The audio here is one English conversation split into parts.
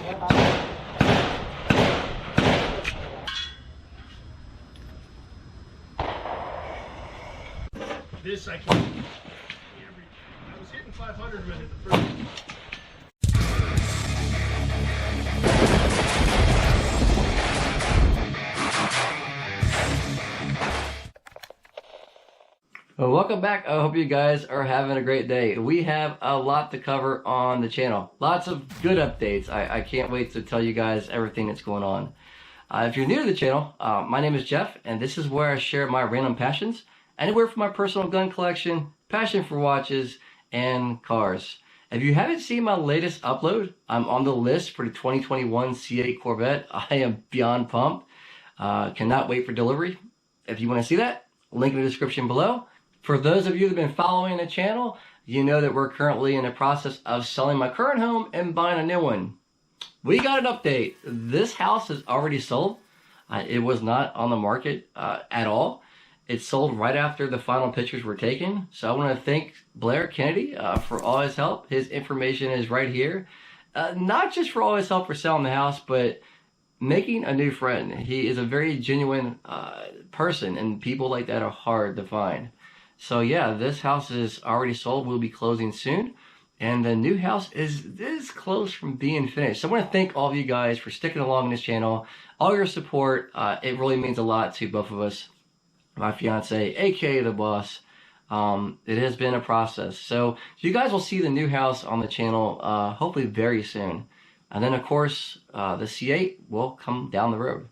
This I can't. I was hitting 500 a minute the first. Well, welcome back. I hope you guys are having a great day. We have a lot to cover on the channel. Lots of good updates. I can't wait to tell you guys everything that's going on. If you're new to the channel, my name is Jeff, and this is where I share my random passions, anywhere from my personal gun collection, passion for watches, and cars. If you haven't seen my latest upload, I'm on the list for the 2021 C8 Corvette. I am beyond pumped. Cannot wait for delivery. If you want to see that, link in the description below. For those of you that have been following the channel, you know that we're currently in the process of selling my current home and buying a new one. We got an update. This house is already sold. It was not on the market at all. It sold right after the final pictures were taken. So I want to thank Blair Kennedy for all his help. His information is right here. Not just for all his help for selling the house, but making a new friend. He is a very genuine person, and people like that are hard to find. So yeah, this house is already sold. We'll be closing soon. And the new house is this close from being finished. So I want to thank all of you guys for sticking along in this channel. All your support, it really means a lot to both of us. My fiance, aka the boss. It has been a process. So you guys will see the new house on the channel hopefully very soon. And then of course, the C8 will come down the road.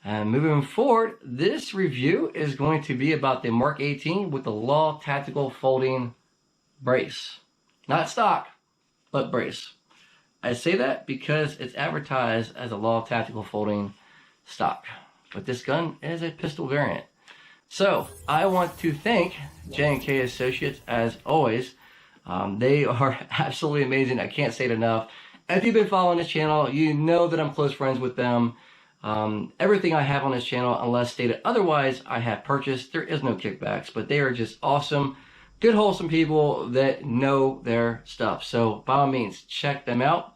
And moving forward, this review is going to be about the Mark 18 with the Law Tactical Folding Brace. Not stock, but brace. I say that because it's advertised as a Law Tactical Folding stock. But this gun is a pistol variant. So, I want to thank J&K Associates as always. They are absolutely amazing. I can't say it enough. If you've been following this channel, you know that I'm close friends with them. Everything I have on this channel, unless stated otherwise, I have purchased. There is no kickbacks, but they are just awesome, good, wholesome people that know their stuff. So by all means, check them out.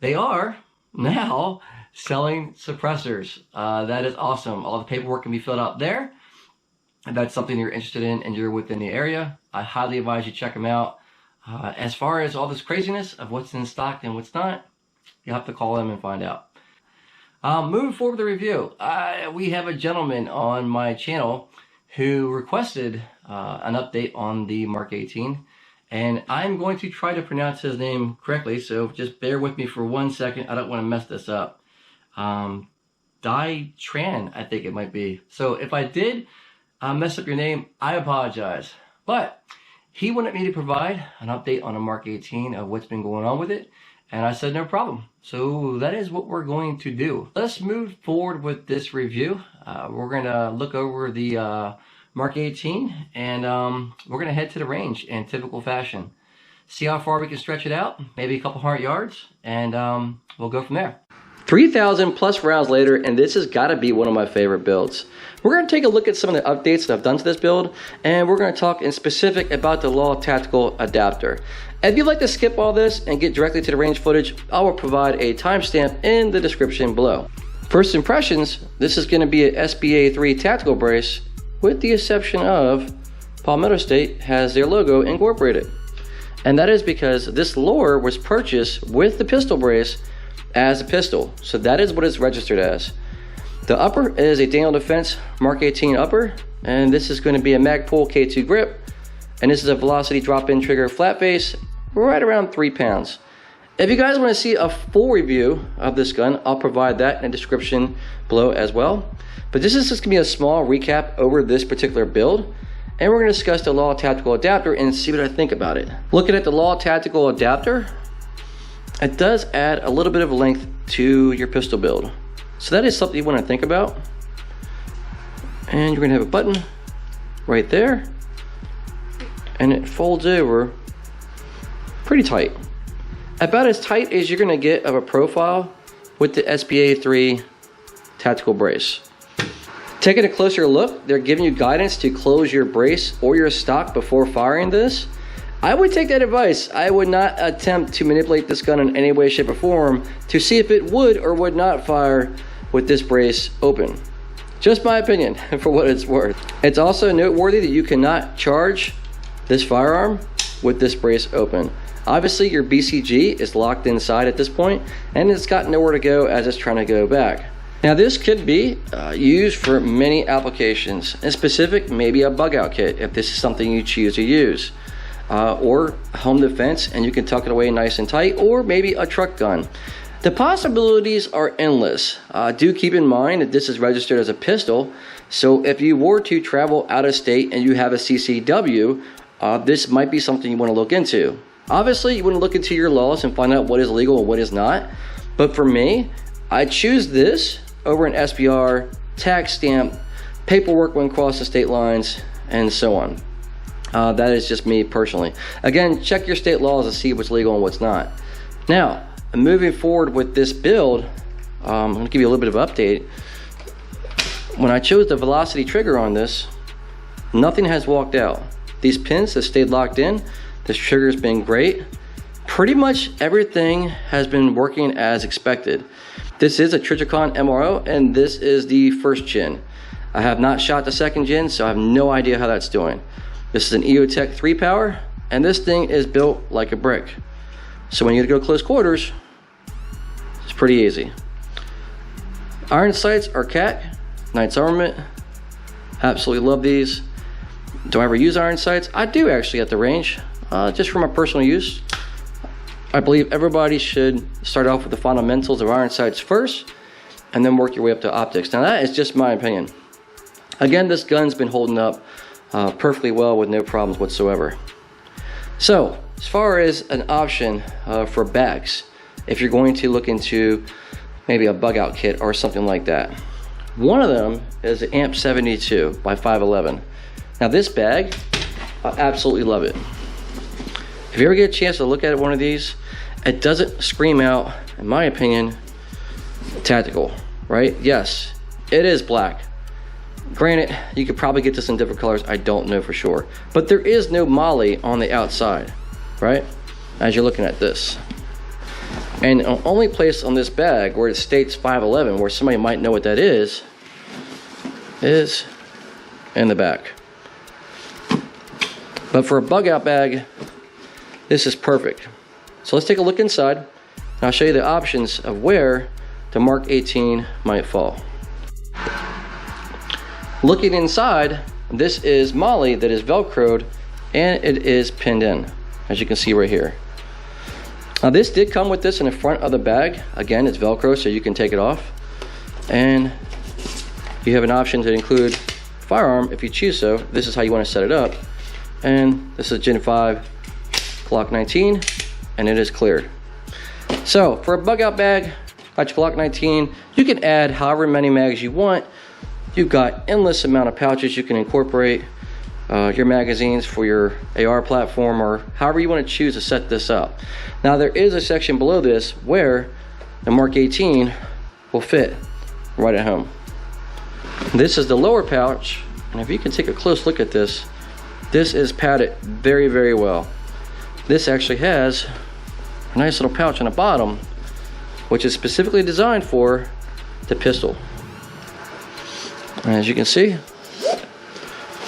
They are now selling suppressors. That is awesome. All the paperwork can be filled out there. If that's something you're interested in and you're within the area, I highly advise you check them out. As far as all this craziness of what's in stock and what's not, you have to call them and find out. Moving forward with the review, we have a gentleman on my channel who requested an update on the Mark 18, and I'm going to try to pronounce his name correctly, so just bear with me for 1 second. I don't want to mess this up. Dai Tran, I think it might be. So if I did mess up your name, I apologize. But he wanted me to provide an update on the Mark 18 of what's been going on with it. And I said, no problem. So that is what we're going to do. Let's move forward with this review. We're going to look over the Mark 18 and we're going to head to the range in typical fashion. See how far we can stretch it out, maybe a couple 100 yards, and we'll go from there. 3,000 plus rounds later, and this has got to be one of my favorite builds. We're going to take a look at some of the updates that I've done to this build, and we're going to talk in specific about the Law Tactical Adaptor. If you'd like to skip all this and get directly to the range footage, I will provide a timestamp in the description below. First impressions, this is going to be an SBA3 tactical brace, with the exception of Palmetto State has their logo incorporated. And that is because this lure was purchased with the pistol brace as a pistol, so that is what it's registered as. The upper is a Daniel Defense Mark 18 upper, and this is going to be a Magpul K2 grip, and this is a velocity drop-in trigger flat base, right around 3 pounds. If you guys want to see a full review of this gun, I'll provide that in the description below as well. But this is just going to be a small recap over this particular build, and we're going to discuss the Law Tactical Adaptor and see what I think about it. Looking at the Law Tactical Adaptor, it does add a little bit of length to your pistol build. So that is something you want to think about. And you're going to have a button right there, and it folds over pretty tight. About as tight as you're going to get of a profile with the SBA3 tactical brace. Taking a closer look, they're giving you guidance to close your brace or your stock before firing this. I would take that advice. I would not attempt to manipulate this gun in any way, shape, or form to see if it would or would not fire with this brace open. Just my opinion, for what it's worth. It's also noteworthy that you cannot charge this firearm with this brace open. Obviously, your BCG is locked inside at this point, and it's got nowhere to go as it's trying to go back. Now, this could be used for many applications. In specific, maybe a bug out kit, if this is something you choose to use. Or home defense, and you can tuck it away nice and tight, or maybe a truck gun. The possibilities are endless. Do keep in mind that this is registered as a pistol, so if you were to travel out of state and you have a CCW, this might be something you want to look into. Obviously, you want to look into your laws and find out what is legal and what is not, but for me, I choose this over an SBR, tax stamp, paperwork when crossing state lines, and so on. That is just me personally. Again, check your state laws to see what's legal and what's not. Now, moving forward with this build, I'm going to give you a little bit of update. When I chose the velocity trigger on this, nothing has walked out. These pins have stayed locked in. This trigger has been great. Pretty much everything has been working as expected. This is a Trijicon MRO, and this is the first gen. I have not shot the second gen, so I have no idea how that's doing. This is an EOTech 3 power, and this thing is built like a brick. So when you go close quarters, it's pretty easy. Iron sights are CAC, Knight's Armament. Absolutely love these. Do I ever use iron sights? I do actually at the range, just for my personal use. I believe everybody should start off with the fundamentals of iron sights first, and then work your way up to optics. Now that is just my opinion. Again, this gun's been holding up perfectly well with no problems whatsoever. So, as far as an option for bags, if you're going to look into maybe a bug out kit or something like that, one of them is the AMP72 by 511. Now this bag, I absolutely love it. If you ever get a chance to look at one of these, it doesn't scream out, in my opinion, tactical, right? Yes, it is black. Granted, you could probably get this in different colors, I don't know for sure. But there is no molly on the outside, right? As you're looking at this. And the only place on this bag where it states 511, where somebody might know what that is in the back. But for a bug out bag, this is perfect. So let's take a look inside, and I'll show you the options of where the Mark 18 might fall. Looking inside, this is molly that is velcroed, and it is pinned in, as you can see right here. Now this did come with this in the front of the bag. Again, it's velcro, so you can take it off, and you have an option to include firearm if you choose so. This is how you want to set it up, and this is Gen 5 Glock 19, and it is cleared. So for a bug out bag, got your Glock 19. You can add however many mags you want. You've got endless amount of pouches you can incorporate your magazines for your AR platform, or however you want to choose to set this up. Now there is a section below this where the Mark 18 will fit right at home. This is the lower pouch, and if you can take a close look at this, this is padded very, very well. This actually has a nice little pouch on the bottom, which is specifically designed for the pistol. And as you can see,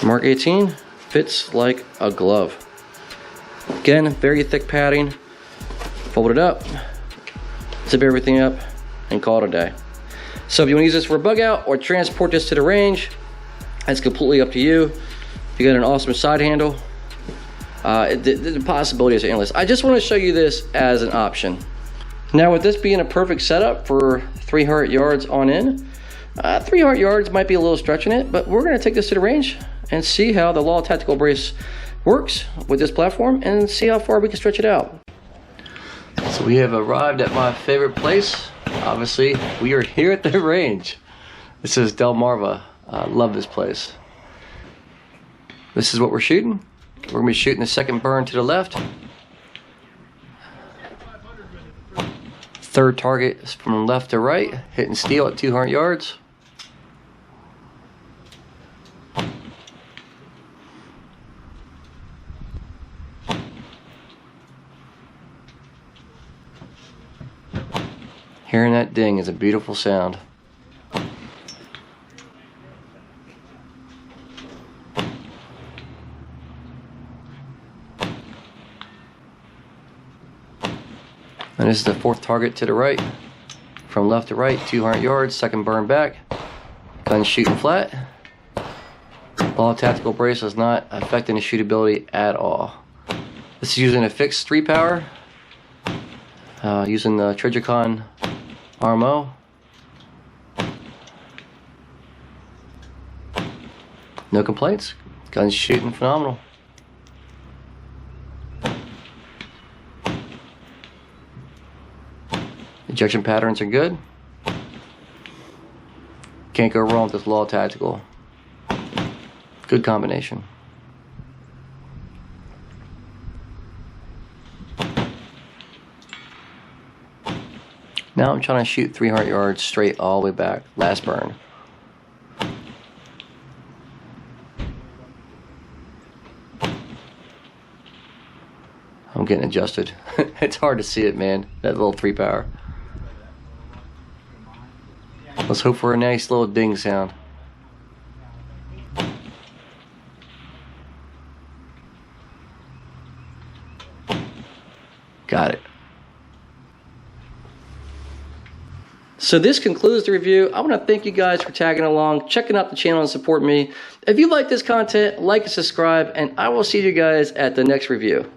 Mark 18 fits like a glove. Again, very thick padding. Fold it up, zip everything up, and call it a day. So if you want to use this for a bug out or transport this to the range, that's completely up to you. You got an awesome side handle. The possibilities are endless. I just want to show you this as an option. Now with this being a perfect setup for 300 yards on in, 300 yards might be a little stretching it, but we're going to take this to the range and see how the Law Tactical Brace works with this platform and see how far we can stretch it out. So we have arrived at my favorite place. Obviously, we are here at the range. This is Delmarva. I love this place. This is what we're shooting. We're going to be shooting the second burn to the left. Third target is from left to right, hitting steel at 200 yards. Hearing that ding is a beautiful sound. And this is the fourth target to the right. From left to right, 200 yards, second burn back. Gun shooting flat. Law Tactical brace is not affecting the shootability at all. This is using a fixed 3-power. Using the Trigicon RMO. No complaints. Gun's shooting phenomenal. Ejection patterns are good. Can't go wrong with this Law Tactical. Good combination. Now I'm trying to shoot 300 yards straight all the way back. Last burn. I'm getting adjusted. It's hard to see it, man. That little 3-power. Let's hope for a nice little ding sound. Got it. So this concludes the review. I want to thank you guys for tagging along, checking out the channel and supporting me. If you like this content, like and subscribe, and I will see you guys at the next review.